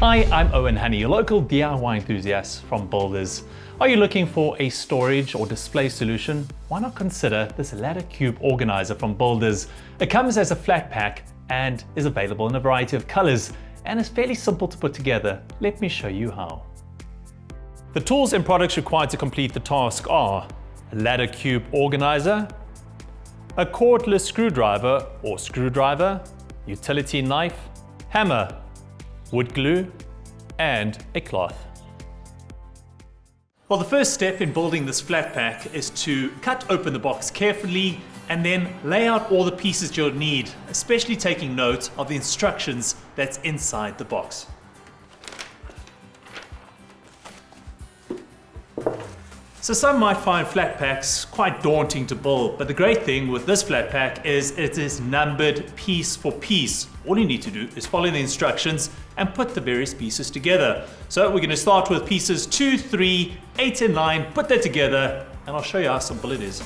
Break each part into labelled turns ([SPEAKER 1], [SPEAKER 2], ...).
[SPEAKER 1] Hi, I'm Owen Honey, your local DIY enthusiast from Builders. Are you looking for a storage or display solution? Why not consider this ladder cube organizer from Builders? It comes as a flat pack and is available in a variety of colors and is fairly simple to put together. Let me show you how. The tools and products required to complete the task are a ladder cube organizer, a cordless screwdriver or screwdriver, utility knife, hammer, wood glue, and a cloth. Well, the first step in building this flat pack is to cut open the box carefully and then lay out all the pieces you'll need, especially taking note of the instructions that's inside the box. So some might find flat packs quite daunting to build, but the great thing with this flat pack is it is numbered piece for piece. All you need to do is follow the instructions and put the various pieces together. So we're going to start with pieces 2, 3, 8 and 9, put that together, and I'll show you how simple it is.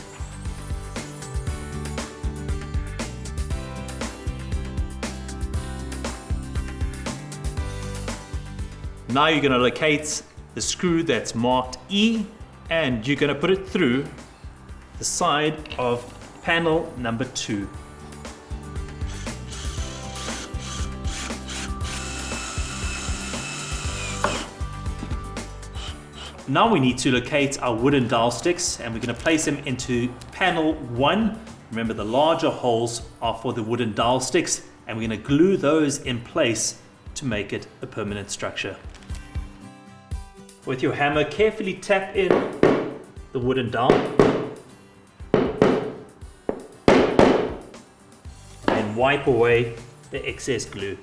[SPEAKER 1] Now you're going to locate the screw that's marked E, and you're going to put it through the side of panel number 2. Now we need to locate our wooden dowel sticks, and we're going to place them into panel 1. Remember, the larger holes are for the wooden dowel sticks, and we're going to glue those in place to make it a permanent structure. With your hammer, carefully tap in the wooden dowel and wipe away the excess glue.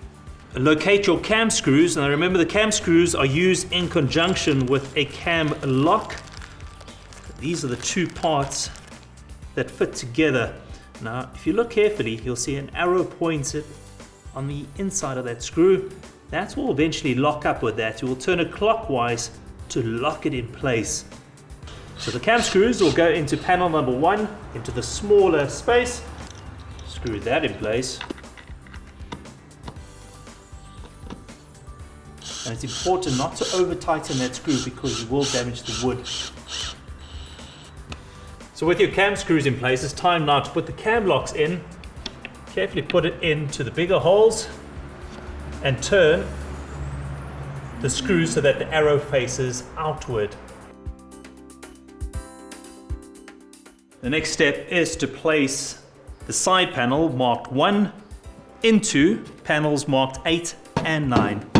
[SPEAKER 1] Locate your cam screws. Now remember, the cam screws are used in conjunction with a cam lock. These are the two parts that fit together. Now if you look carefully, you'll see an arrow pointed on the inside of that screw. That will eventually lock up with that. You will turn it clockwise to lock it in place. So the cam screws will go into panel number 1, into the smaller space. Screw that in place. And it's important not to over tighten that screw because you will damage the wood. So with your cam screws in place, it's time now to put the cam locks in. Carefully put it into the bigger holes and turn the screw so that the arrow faces outward. The next step is to place the side panel marked 1 into panels marked 8 and 9.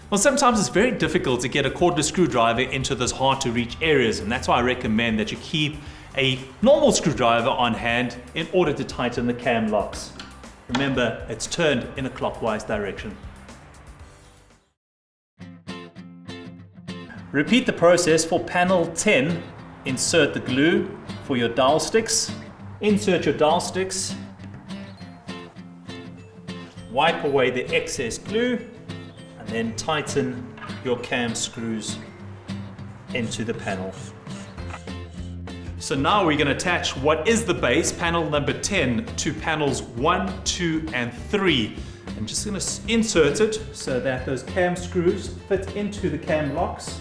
[SPEAKER 1] Well, sometimes it's very difficult to get a cordless screwdriver into those hard to reach areas, and that's why I recommend that you keep a normal screwdriver on hand in order to tighten the cam locks. Remember, it's turned in a clockwise direction. Repeat the process for panel 10. Insert the glue for your dowel sticks. Insert your dowel sticks. Wipe away the excess glue and then tighten your cam screws into the panel. So now we're going to attach what is the base, panel number 10, to panels 1, 2 and 3. I'm just going to insert it so that those cam screws fit into the cam locks.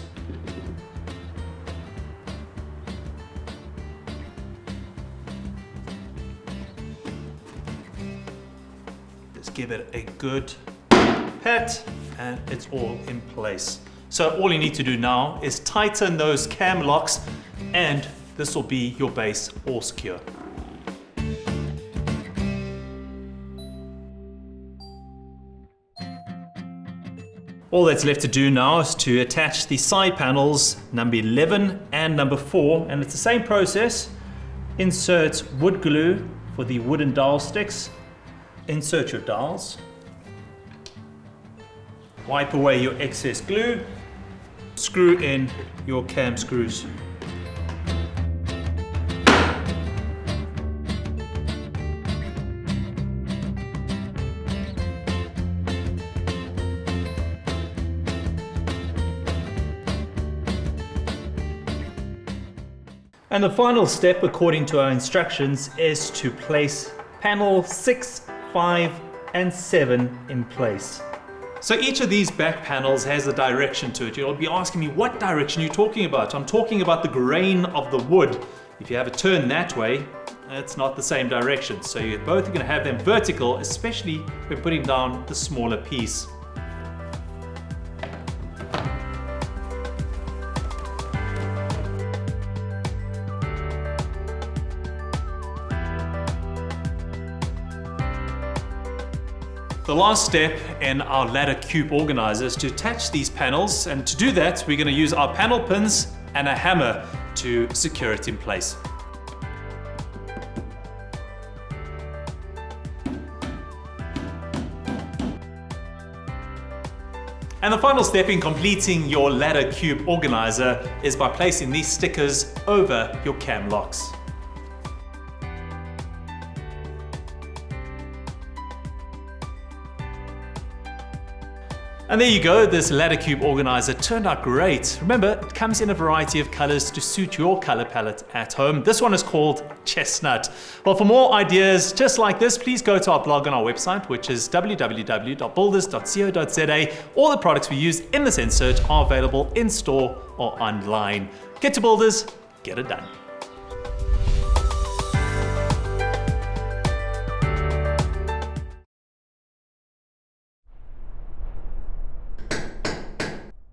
[SPEAKER 1] Just give it a good pat and it's all in place. So all you need to do now is tighten those cam locks, and this will be your base all secure. All that's left to do now is to attach the side panels number 11 and number 4, and it's the same process. Insert wood glue for the wooden dowel sticks. Insert your dowels. Wipe away your excess glue. Screw in your cam screws. And the final step, according to our instructions, is to place panel 6, 5
[SPEAKER 2] and 7 in place.
[SPEAKER 1] So each of these back panels has a direction to it. You'll be asking me, what direction are you talking about? I'm talking about the grain of the wood. If you have it turned that way, it's not the same direction. So you're both going to have them vertical, especially when putting down the smaller piece. The last step in our ladder cube organizer is to attach these panels, and to do that we're going to use our panel pins and a hammer to secure it in place. And the final step in completing your ladder cube organizer is by placing these stickers over your cam locks. And there you go, this ladder cube organizer turned out great. Remember, it comes in a variety of colors to suit your color palette at home. This one is called Chestnut. Well, for more ideas just like this, please go to our blog on our website, which is www.builders.co.za. All the products we use in this insert are available in store or online. Get to Builders, get it done.